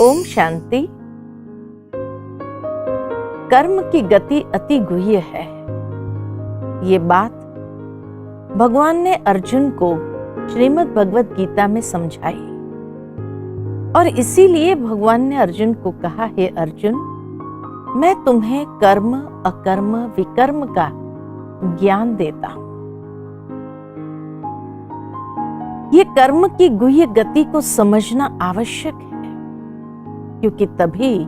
ओम शांति। कर्म की गति अति गुह्य है। ये बात भगवान ने अर्जुन को श्रीमद् भगवत गीता में समझाई और इसीलिए भगवान ने अर्जुन को कहा, हे अर्जुन, मैं तुम्हें कर्म, अकर्म, विकर्म का ज्ञान देता हूं। ये कर्म की गुह्य गति को समझना आवश्यक है, क्योंकि तभी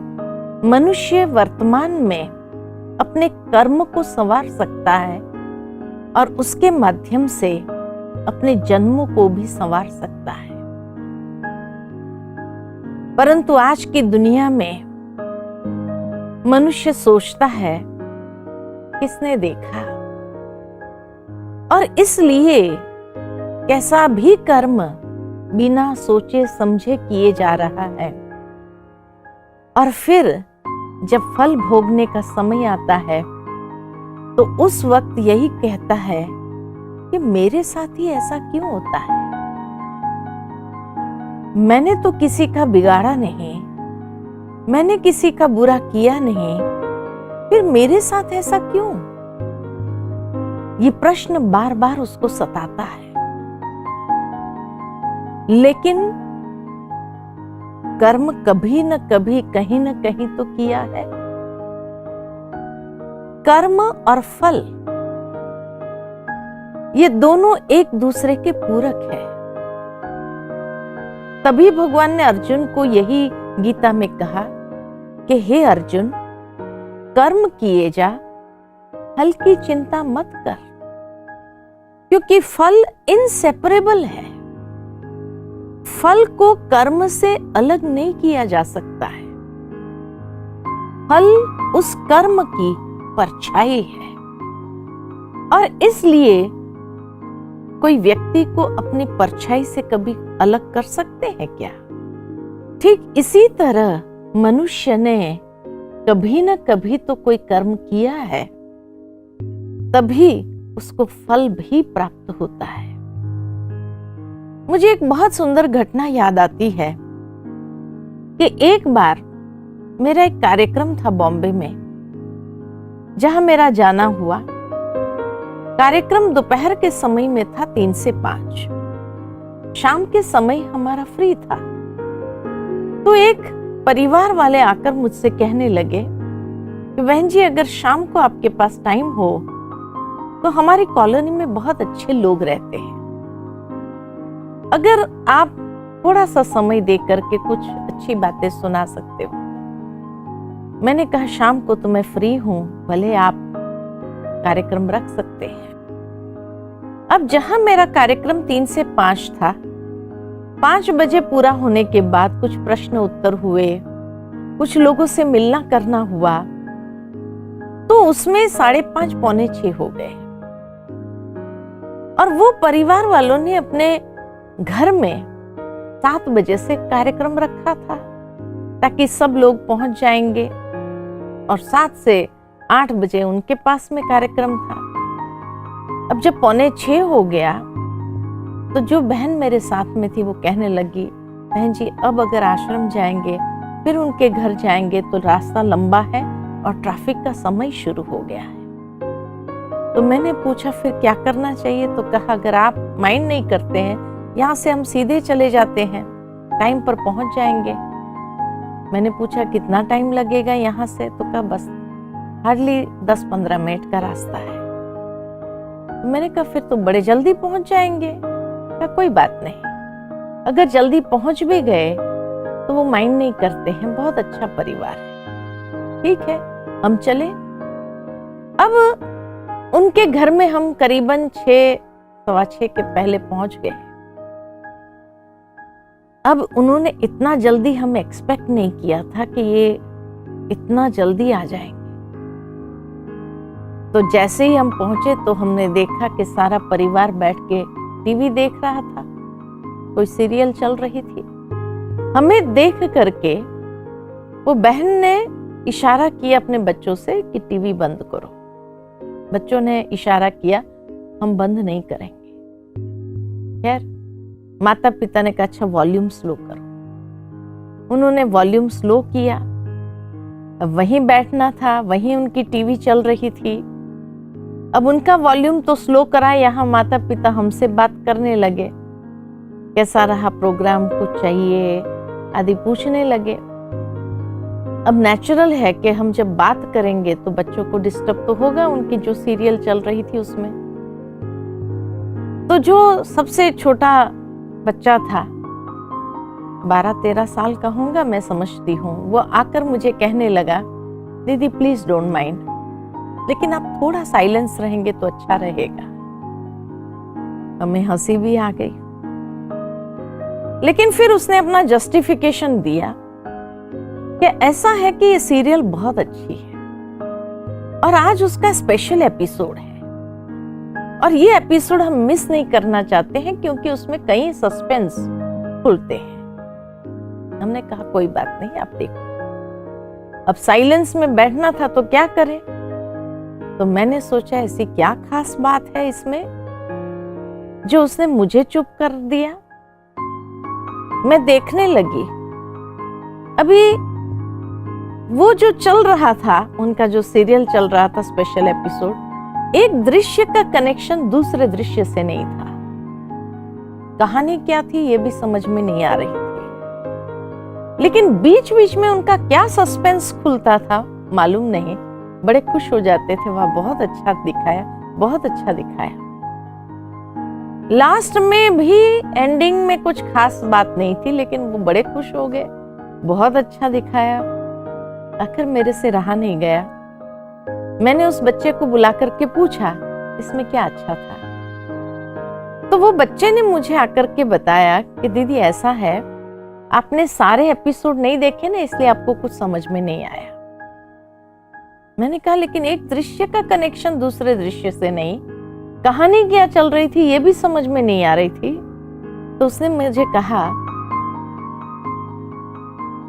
मनुष्य वर्तमान में अपने कर्म को संवार सकता है और उसके माध्यम से अपने जन्मों को भी संवार सकता है। परंतु आज की दुनिया में मनुष्य सोचता है, किसने देखा, और इसलिए कैसा भी कर्म बिना सोचे समझे किए जा रहा है, और फिर जब फल भोगने का समय आता है तो उस वक्त यही कहता है कि मेरे साथ ही ऐसा क्यों होता है, मैंने तो किसी का बिगाड़ा नहीं, मैंने किसी का बुरा किया नहीं, फिर मेरे साथ ऐसा क्यों। ये प्रश्न बार बार उसको सताता है। लेकिन कर्म कभी न कभी कहीं न कहीं तो किया है। कर्म और फल ये दोनों एक दूसरे के पूरक है। तभी भगवान ने अर्जुन को यही गीता में कहा कि हे अर्जुन, कर्म किए जा, फल की चिंता मत कर, क्योंकि फल इनसेपरेबल है। फल को कर्म से अलग नहीं किया जा सकता है। फल उस कर्म की परछाई है, और इसलिए कोई व्यक्ति को अपनी परछाई से कभी अलग कर सकते हैं क्या? ठीक इसी तरह मनुष्य ने कभी न कभी तो कोई कर्म किया है, तभी उसको फल भी प्राप्त होता है। मुझे एक बहुत सुंदर घटना याद आती है कि एक बार मेरा एक कार्यक्रम था बॉम्बे में, जहां मेरा जाना हुआ। कार्यक्रम दोपहर के समय में था, 3 से 5। शाम के समय हमारा फ्री था। तो एक परिवार वाले आकर मुझसे कहने लगे कि बहन जी, अगर शाम को आपके पास टाइम हो तो हमारी कॉलोनी में बहुत अच्छे लोग रहते हैं, अगर आप थोड़ा सा समय दे करके कुछ अच्छी बातें सुना सकते हो। मैंने कहा, शाम को तो मैं फ्री हूं, भले आप कार्यक्रम रख सकते हैं। अब जहां मेरा कार्यक्रम 3 से 5 था, 5 बजे पूरा होने के बाद कुछ प्रश्न उत्तर हुए, कुछ लोगों से मिलना करना हुआ, तो उसमें 5:30 पौने 6 हो गए। और वो परिवार वालों ने अपने घर में 7 बजे से कार्यक्रम रखा था, ताकि सब लोग पहुंच जाएंगे, और 7 से 8 बजे उनके पास में कार्यक्रम था। अब जब पौने 6 हो गया तो जो बहन मेरे साथ में थी वो कहने लगी, बहन जी, अब अगर आश्रम जाएंगे फिर उनके घर जाएंगे तो रास्ता लंबा है और ट्रैफिक का समय शुरू हो गया है। तो मैंने पूछा फिर क्या करना चाहिए, तो कहा अगर आप माइंड नहीं करते हैं, यहाँ से हम सीधे चले जाते हैं, टाइम पर पहुंच जाएंगे। मैंने पूछा कितना टाइम लगेगा यहाँ से, तो कहा बस हार्डली 10-15 मिनट का रास्ता है। तो मैंने कहा फिर तो बड़े जल्दी पहुंच जाएंगे। कहा कोई बात नहीं, अगर जल्दी पहुंच भी गए तो वो माइंड नहीं करते हैं, बहुत अच्छा परिवार है, ठीक है हम चले। अब उनके घर में हम करीबन 6-6:15 के पहले पहुंच गए। अब उन्होंने इतना जल्दी हम एक्सपेक्ट नहीं किया था कि ये इतना जल्दी आ जाएंगे। तो जैसे ही हम पहुंचे तो हमने देखा कि सारा परिवार बैठ के टीवी देख रहा था, कोई सीरियल चल रही थी। हमें देख करके वो बहन ने इशारा किया अपने बच्चों से कि टीवी बंद करो। बच्चों ने इशारा किया, हम बंद नहीं करेंगे। खैर माता पिता ने कहा अच्छा वॉल्यूम स्लो करो। उन्होंने वॉल्यूम स्लो किया। अब वहीं बैठना था, वहीं उनकी टीवी चल रही थी। अब उनका वॉल्यूम तो स्लो करा, यहाँ माता पिता हमसे बात करने लगे, कैसा रहा प्रोग्राम, कुछ चाहिए आदि पूछने लगे। अब नेचुरल है कि हम जब बात करेंगे तो बच्चों को डिस्टर्ब तो होगा, उनकी जो सीरियल चल रही थी उसमें। तो जो सबसे छोटा बच्चा था, 12-13 साल का होगा मैं समझती हूँ, वो आकर मुझे कहने लगा, दीदी प्लीज डोंट माइंड, लेकिन आप थोड़ा साइलेंस रहेंगे तो अच्छा रहेगा। हमें हंसी भी आ गई, लेकिन फिर उसने अपना जस्टिफिकेशन दिया कि ऐसा है कि ये सीरियल बहुत अच्छी है और आज उसका स्पेशल एपिसोड है और ये एपिसोड हम मिस नहीं करना चाहते हैं क्योंकि उसमें कई सस्पेंस खुलते हैं। हमने कहा कोई बात नहीं, आप देखो। अब साइलेंस में बैठना था तो क्या करें, तो मैंने सोचा ऐसी क्या खास बात है इसमें जो उसने मुझे चुप कर दिया। मैं देखने लगी। अभी वो जो चल रहा था, उनका जो सीरियल चल रहा था स्पेशल एपिसोड, एक दृश्य का कनेक्शन दूसरे दृश्य से नहीं था। कहानी क्या थी ये भी समझ में नहीं आ रही थी, लेकिन बीच बीच में उनका क्या सस्पेंस खुलता था मालूम नहीं। बड़े खुश हो जाते थे, वह बहुत अच्छा दिखाया, बहुत अच्छा दिखाया। लास्ट में भी एंडिंग में कुछ खास बात नहीं थी, लेकिन वो बड़े खुश हो गए, बहुत अच्छा दिखाया। आखिर मेरे से रहा नहीं गया। मैंने उस बच्चे को बुला करके पूछा, इसमें क्या अच्छा था? तो वो बच्चे ने मुझे आकर के बताया कि दीदी ऐसा है, आपने सारे एपिसोड नहीं देखे ना, इसलिए आपको कुछ समझ में नहीं आया। मैंने कहा लेकिन एक दृश्य का कनेक्शन दूसरे दृश्य से नहीं, कहानी क्या चल रही थी ये भी समझ में नहीं आ रही थी। तो उसने मुझे कहा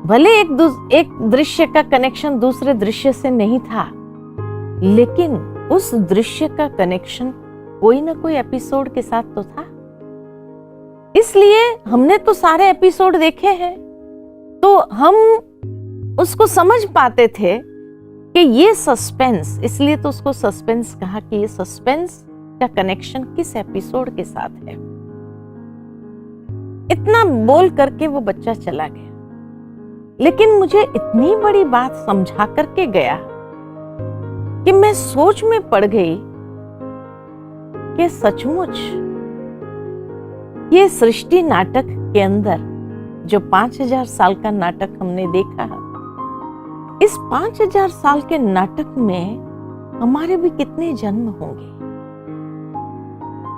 भले एक दृश्य का कनेक्शन दूसरे दृश्य से नहीं था, लेकिन उस दृश्य का कनेक्शन कोई ना कोई एपिसोड के साथ तो था। इसलिए हमने तो सारे एपिसोड देखे हैं, तो हम उसको समझ पाते थे कि ये सस्पेंस, इसलिए तो उसको सस्पेंस कहा कि ये सस्पेंस का कनेक्शन किस एपिसोड के साथ है। इतना बोल करके वो बच्चा चला गया, लेकिन मुझे इतनी बड़ी बात समझा करके गया कि मैं सोच में पड़ गई कि सचमुच ये सृष्टि नाटक के अंदर जो 5000 साल का नाटक हमने देखा, इस 5000 साल के नाटक में हमारे भी कितने जन्म होंगे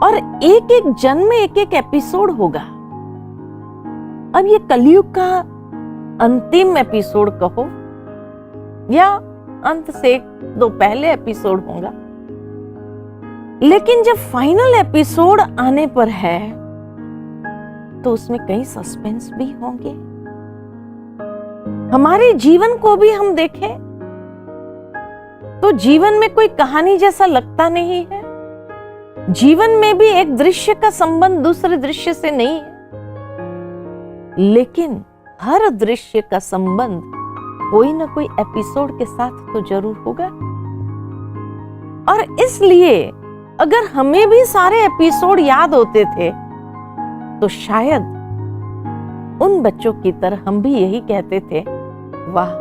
और एक एक जन्म में एक एक एपिसोड होगा। अब ये कलयुग का अंतिम एपिसोड कहो या अंत से 2 पहले एपिसोड होगा, लेकिन जब फाइनल एपिसोड आने पर है तो उसमें कई सस्पेंस भी होंगे। हमारे जीवन को भी हम देखें तो जीवन में कोई कहानी जैसा लगता नहीं है। जीवन में भी एक दृश्य का संबंध दूसरे दृश्य से नहीं है, लेकिन हर दृश्य का संबंध कोई ना कोई एपिसोड के साथ तो जरूर होगा। और इसलिए अगर हमें भी सारे एपिसोड याद होते थे तो शायद उन बच्चों की तरह हम भी यही कहते थे, वाह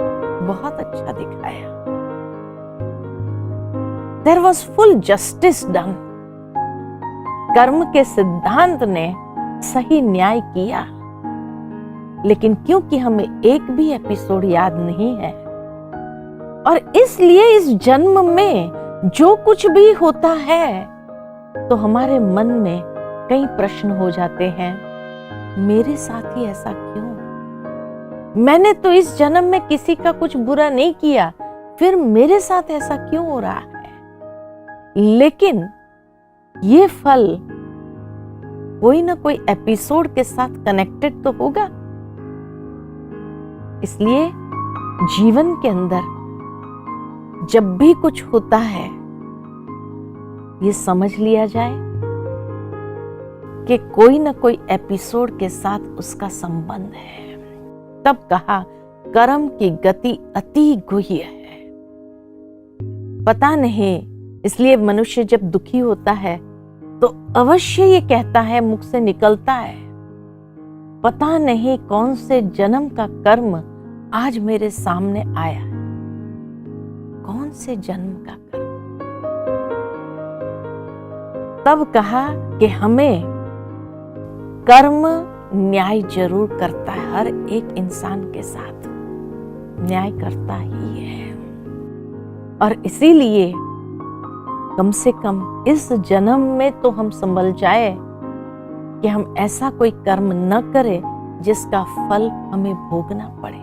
बहुत अच्छा दिखाया। There was full justice done. कर्म के सिद्धांत ने सही न्याय किया, लेकिन क्योंकि हमें एक भी एपिसोड याद नहीं है और इसलिए इस जन्म में जो कुछ भी होता है तो हमारे मन में कई प्रश्न हो जाते हैं, मेरे साथ ही ऐसा क्यों? मैंने तो इस जन्म में किसी का कुछ बुरा नहीं किया, फिर मेरे साथ ऐसा क्यों हो रहा है? लेकिन ये फल कोई ना कोई एपिसोड के साथ कनेक्टेड तो होगा। इसलिए जीवन के अंदर जब भी कुछ होता है ये समझ लिया जाए कि कोई ना कोई एपिसोड के साथ उसका संबंध है। तब कहा कर्म की गति अति गुह्य है। पता नहीं, इसलिए मनुष्य जब दुखी होता है तो अवश्य ये कहता है, मुख से निकलता है, पता नहीं कौन से जन्म का कर्म आज मेरे सामने आया है, कौन से जन्म का कर्म। तब कहा कि हमें कर्म न्याय जरूर करता है, हर एक इंसान के साथ न्याय करता ही है। और इसीलिए कम से कम इस जन्म में तो हम संभल जाए कि हम ऐसा कोई कर्म न करें जिसका फल हमें भोगना पड़े।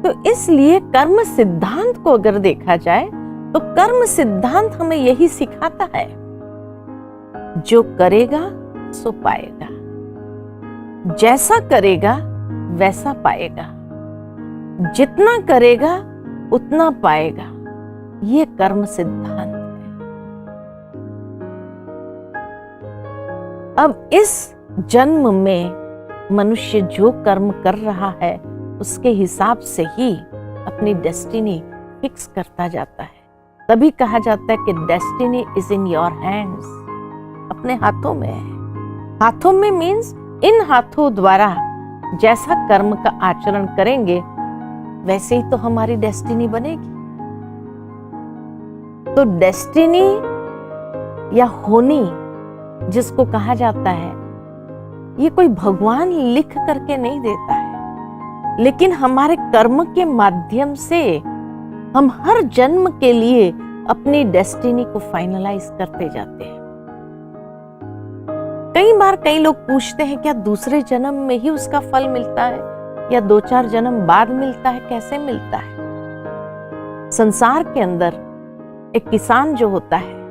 तो इसलिए कर्म सिद्धांत को अगर देखा जाए तो कर्म सिद्धांत हमें यही सिखाता है, जो करेगा सो पाएगा, जैसा करेगा वैसा पाएगा, जितना करेगा उतना पाएगा। ये कर्म सिद्धांत है। अब इस जन्म में मनुष्य जो कर्म कर रहा है उसके हिसाब से ही अपनी डेस्टिनी फिक्स करता जाता है। तभी कहा जाता है कि destiny is in your hands, अपने हाथों में है। हाथों में मीन्स इन हाथों द्वारा जैसा कर्म का आचरण करेंगे वैसे ही तो हमारी डेस्टिनी बनेगी। तो डेस्टिनी या होनी जिसको कहा जाता है, ये कोई भगवान लिख करके नहीं देता है, लेकिन हमारे कर्म के माध्यम से हम हर जन्म के लिए अपनी डेस्टिनी को फाइनलाइज करते जाते हैं। कई बार कई लोग पूछते हैं क्या दूसरे जन्म में ही उसका फल मिलता है या 2-4 जन्म बाद मिलता है, कैसे मिलता है? संसार के अंदर एक किसान जो होता है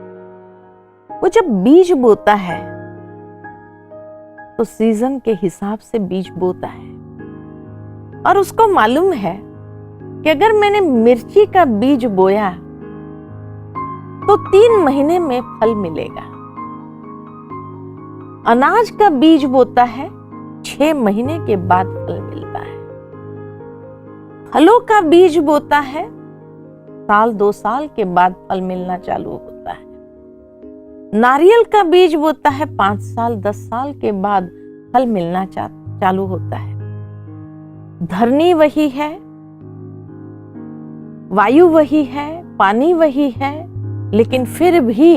वो जब बीज बोता है तो सीजन के हिसाब से बीज बोता है, और उसको मालूम है कि अगर मैंने मिर्ची का बीज बोया तो 3 महीने में फल मिलेगा। अनाज का बीज बोता है 6 महीने के बाद फल मिलता है। फलों का बीज बोता है 1-2 साल के बाद फल मिलना चालू होता है। नारियल का बीज बोता है 5 साल 10 साल के बाद फल मिलना चालू होता है। धरनी वही है, वायु वही है, पानी वही है, लेकिन फिर भी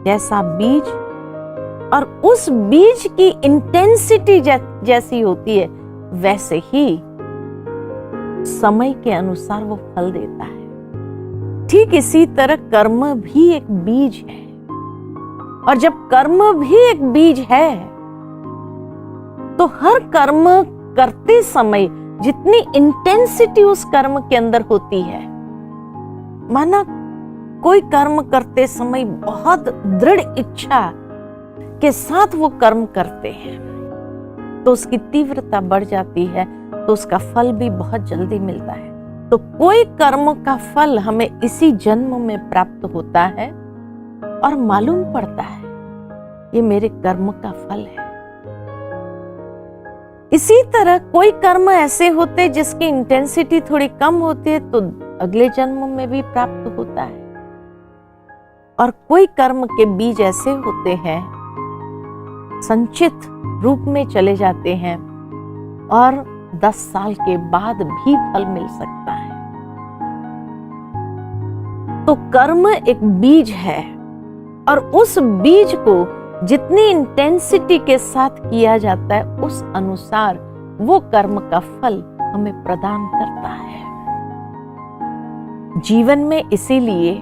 जैसा बीज और उस बीज की इंटेंसिटी जैसी होती है वैसे ही समय के अनुसार वो फल देता है। ठीक इसी तरह कर्म भी एक बीज है, और जब कर्म भी एक बीज है तो हर कर्म करते समय जितनी इंटेंसिटी उस कर्म के अंदर होती है, माना कोई कर्म करते समय बहुत दृढ़ इच्छा के साथ वो कर्म करते हैं तो उसकी तीव्रता बढ़ जाती है, तो उसका फल भी बहुत जल्दी मिलता है। तो कोई कर्म का फल हमें इसी जन्म में प्राप्त होता है और मालूम पड़ता है ये मेरे कर्म का फल है। इसी तरह कोई कर्म ऐसे होते जिसकी इंटेंसिटी थोड़ी कम होती है तो अगले जन्म में भी प्राप्त होता है, और कोई कर्म के बीज ऐसे होते हैं संचित रूप में चले जाते हैं और 10 साल के बाद भी फल मिल सकता है। तो कर्म एक बीज है, और उस बीज को जितनी इंटेंसिटी के साथ किया जाता है उस अनुसार वो कर्म का फल हमें प्रदान करता है। जीवन में इसीलिए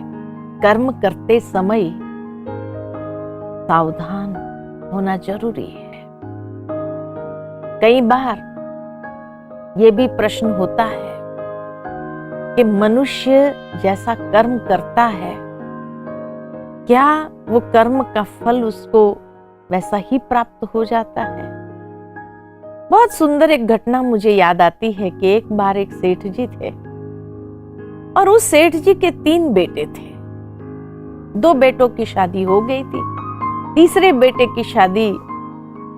कर्म करते समय सावधान होना जरूरी है। कई बार ये भी प्रश्न होता है कि मनुष्य जैसा कर्म करता है क्या वो कर्म का फल उसको वैसा ही प्राप्त हो जाता है? बहुत सुंदर एक घटना मुझे याद आती है कि एक बार एक सेठ जी थे और उस सेठ जी के 3 बेटे थे। 2 बेटों की शादी हो गई थी, तीसरे बेटे की शादी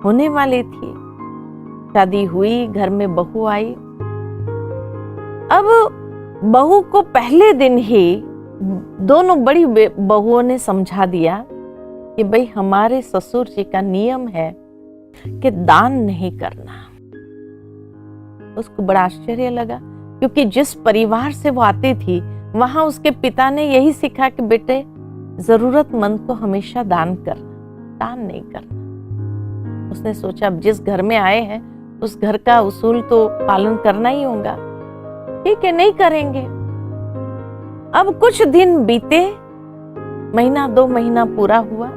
होने वाली थी। शादी हुई, घर में बहू आई। अब बहू को पहले दिन ही दोनों बड़ी बहुओं ने समझा दिया कि भाई हमारे ससुर जी का नियम है कि दान नहीं करना। उसको बड़ा आश्चर्य लगा, क्योंकि जिस परिवार से वो आती थी वहां उसके पिता ने यही सिखा कि बेटे जरूरतमंद को हमेशा दान करना, दान नहीं करना। उसने सोचा अब जिस घर में आए हैं उस घर का उसूल तो पालन करना ही होगा, ठीक है नहीं करेंगे। अब कुछ दिन बीते, महीना 2 महीना पूरा हुआ।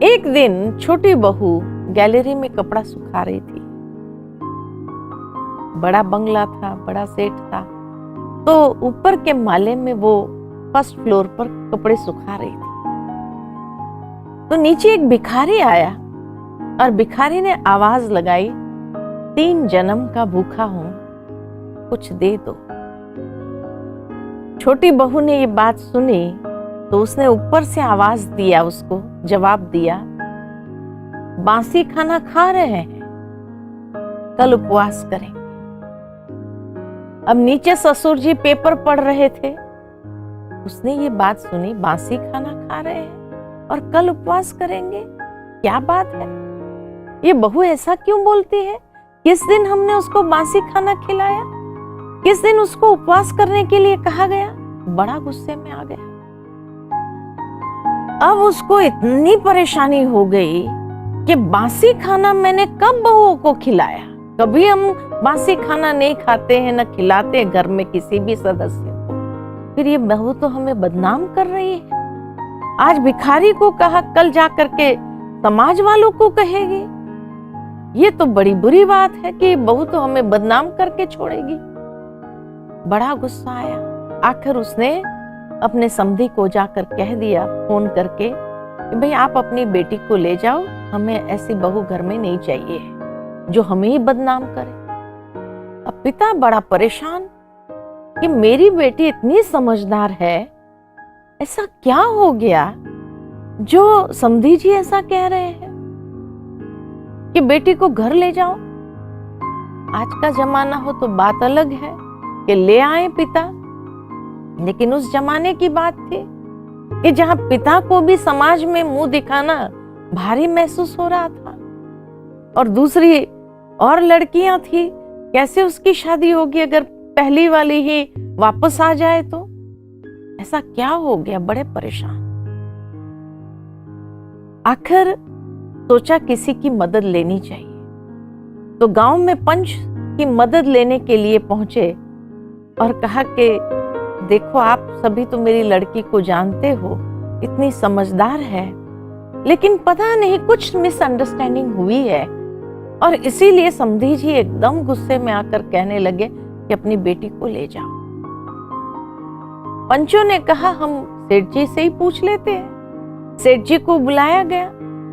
एक दिन छोटी बहू गैलरी में कपड़ा सुखा रही थी। बड़ा बंगला था, बड़ा सेट था, तो ऊपर के माले में वो फर्स्ट फ्लोर पर कपड़े सुखा रही थी। तो नीचे एक भिखारी आया और भिखारी ने आवाज लगाई, 3 जन्म का भूखा हूं, कुछ दे दो। छोटी बहू ने ये बात सुनी तो उसने ऊपर से आवाज दिया, उसको जवाब दिया, बासी खाना खा रहे हैं, कल उपवास करेंगे। अब नीचे ससुर जी पेपर पढ़ रहे थे, उसने ये बात सुनी, बासी खाना खा रहे हैं और कल उपवास करेंगे, क्या बात है, ये बहू ऐसा क्यों बोलती है? किस दिन हमने उसको बासी खाना खिलाया? किस दिन उसको उपवास करने के लिए कहा गया? बड़ा गुस्से में आ गया। अब उसको इतनी परेशानी हो गई कि बासी खाना मैंने कब बहुओं को खिलाया? कभी हम बासी खाना नहीं खाते हैं, न खिलाते हैं घर में किसी भी सदस्य को। फिर ये बहू तो हमें बदनाम कर रही है। आज भिखारी को कहा, कल जा करके समाज वालों को कहेगी। ये तो बड़ी बुरी बात है कि बहू तो हमें बदनाम करके छोड़ेगी। बड़ा गुस्सा आया। आखिर उसने अपने समधी को जाकर कह दिया फोन करके कि भाई आप अपनी बेटी को ले जाओ, हमें ऐसी बहू घर में नहीं चाहिए जो हमें ही बदनाम करे। अब पिता बड़ा परेशान कि मेरी बेटी इतनी समझदार है, ऐसा क्या हो गया जो समधी जी ऐसा कह रहे हैं कि बेटी को घर ले जाओ। आज का जमाना हो तो बात अलग है कि ले आए पिता, लेकिन उस जमाने की बात थी कि जहां पिता को भी समाज में मुंह दिखाना भारी महसूस हो रहा था, और दूसरी और लड़कियां थी, कैसे उसकी शादी होगी अगर पहली वाली ही वापस आ जाए तो? ऐसा क्या हो गया? बड़े परेशान। आखिर सोचा किसी की मदद लेनी चाहिए, तो गांव में पंच की मदद लेने के लिए पहुंचे और कहा कि देखो आप सभी तो मेरी लड़की को जानते हो, इतनी समझदार है, लेकिन पता नहीं कुछ मिसअंडरस्टैंडिंग हुई है और इसीलिए समधी जी एकदम गुस्से में आकर कहने लगे कि अपनी बेटी को ले जाओ। पंचों ने कहा हम सेठ जी से ही पूछ लेते हैं। सेठ जी को बुलाया गया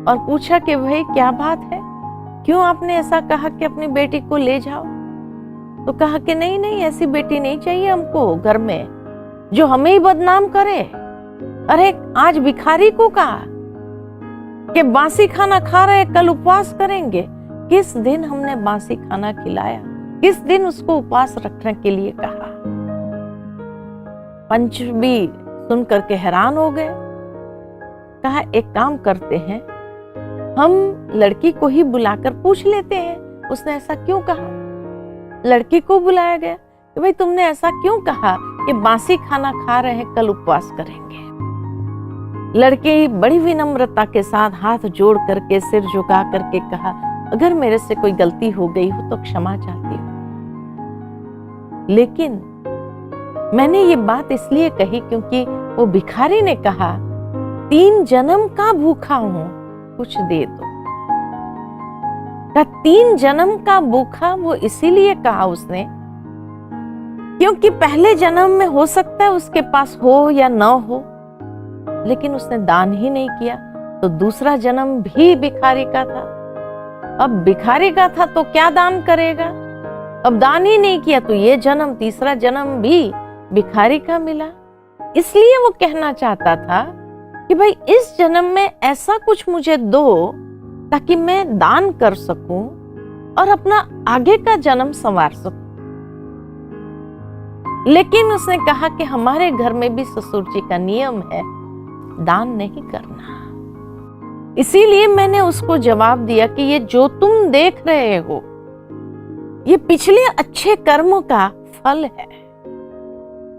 और पूछा कि भाई क्या बात है, क्यों आपने ऐसा कहा कि अपनी बेटी को ले जाओ? तो कहा कि नहीं नहीं, ऐसी बेटी नहीं चाहिए हमको घर में जो हमें ही बदनाम करे। अरे आज भिखारी को कहा कि बासी खाना खा रहे, कल उपवास करेंगे। किस दिन हमने बासी खाना खिलाया? किस दिन उसको उपवास रखने के लिए कहा? पंच भी सुन करके हैरान हो गए। कहा एक काम करते हैं, हम लड़की को ही बुलाकर पूछ लेते हैं उसने ऐसा क्यों कहा। लड़की को बुलाया गया कि भाई तुमने ऐसा क्यों कहा कि बासी खाना खा रहे हैं, कल उपवास करेंगे। लड़की बड़ी विनम्रता के साथ हाथ जोड़ करके सिर झुका करके कहा, अगर मेरे से कोई गलती हो गई हो तो क्षमा चाहती हूँ, लेकिन मैंने ये बात इसलिए कही क्योंकि वो भिखारी ने कहा 3 जन्म का भूखा हूं, कुछ दे दो। 3 जन्म का भूखा वो इसीलिए कहा उसने क्योंकि पहले जन्म में हो सकता है उसके पास हो या न हो, लेकिन उसने दान ही नहीं किया, तो दूसरा जन्म भी भिखारी का था। अब भिखारी का था तो क्या दान करेगा? अब दान ही नहीं किया तो ये जन्म, तीसरा जन्म भी भिखारी का मिला। इसलिए वो कहना चाहता था कि भाई इस जन्म में ऐसा कुछ मुझे दो ताकि मैं दान कर सकूं, और अपना आगे का जन्म संवार सकूं। लेकिन उसने कहा कि हमारे घर में भी ससुर जी का नियम है, दान नहीं करना। इसीलिए मैंने उसको जवाब दिया कि ये जो तुम देख रहे हो, ये पिछले अच्छे कर्मों का फल है।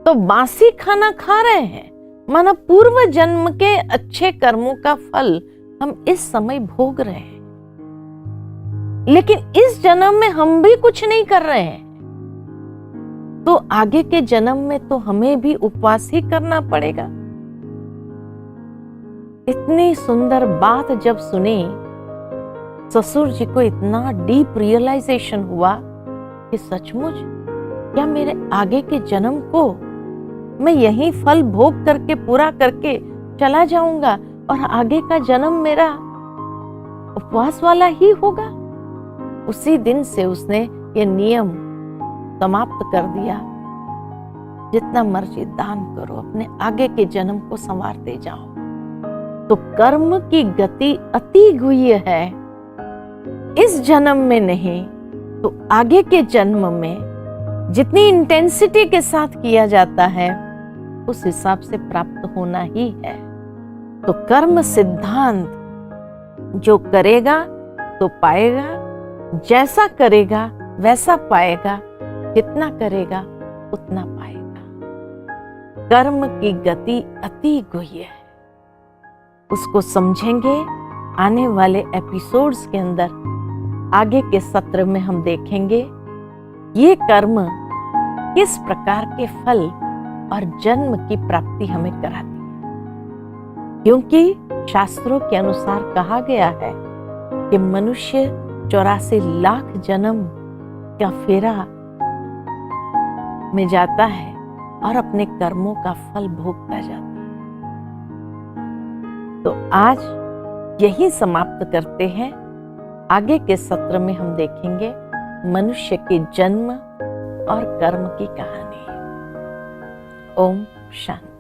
तो बासी खाना खा रहे हैं, माना पूर्व जन्म के अच्छे कर्मों का फल हम इस समय भोग रहे हैं। लेकिन इस जन्म में हम भी कुछ नहीं कर रहे हैं, तो आगे के जन्म में तो हमें भी उपवास ही करना पड़ेगा। इतनी सुंदर बात जब सुनी, ससुर जी को इतना डीप रियलाइजेशन हुआ कि सचमुच क्या मेरे आगे के जन्म को मैं यही फल भोग करके पूरा करके चला जाऊंगा और आगे का जन्म मेरा उपवास वाला ही होगा। उसी दिन से उसने ये नियम समाप्त कर दिया, जितना मर्जी दान करो, अपने आगे के जन्म को संवारते जाओ। तो कर्म की गति अति गुह्य है, इस जन्म में नहीं तो आगे के जन्म में जितनी इंटेंसिटी के साथ किया जाता है उस हिसाब से प्राप्त होना ही है। तो कर्म सिद्धांत, जो करेगा तो पाएगा, जैसा करेगा वैसा पाएगा, जितना करेगा उतना पाएगा। कर्म की गति अति गुह्य है, उसको समझेंगे। आने वाले एपिसोड्स के अंदर आगे के सत्र में हम देखेंगे ये कर्म किस प्रकार के फल और जन्म की प्राप्ति हमें कराती है। क्योंकि शास्त्रों के अनुसार कहा गया है कि मनुष्य 84 लाख जन्म का फेरा में जाता है और अपने कर्मों का फल भोगता जाता है। तो आज यही समाप्त करते हैं। आगे के सत्र में हम देखेंगे मनुष्य के जन्म और कर्म की कहानी। ओम शांति।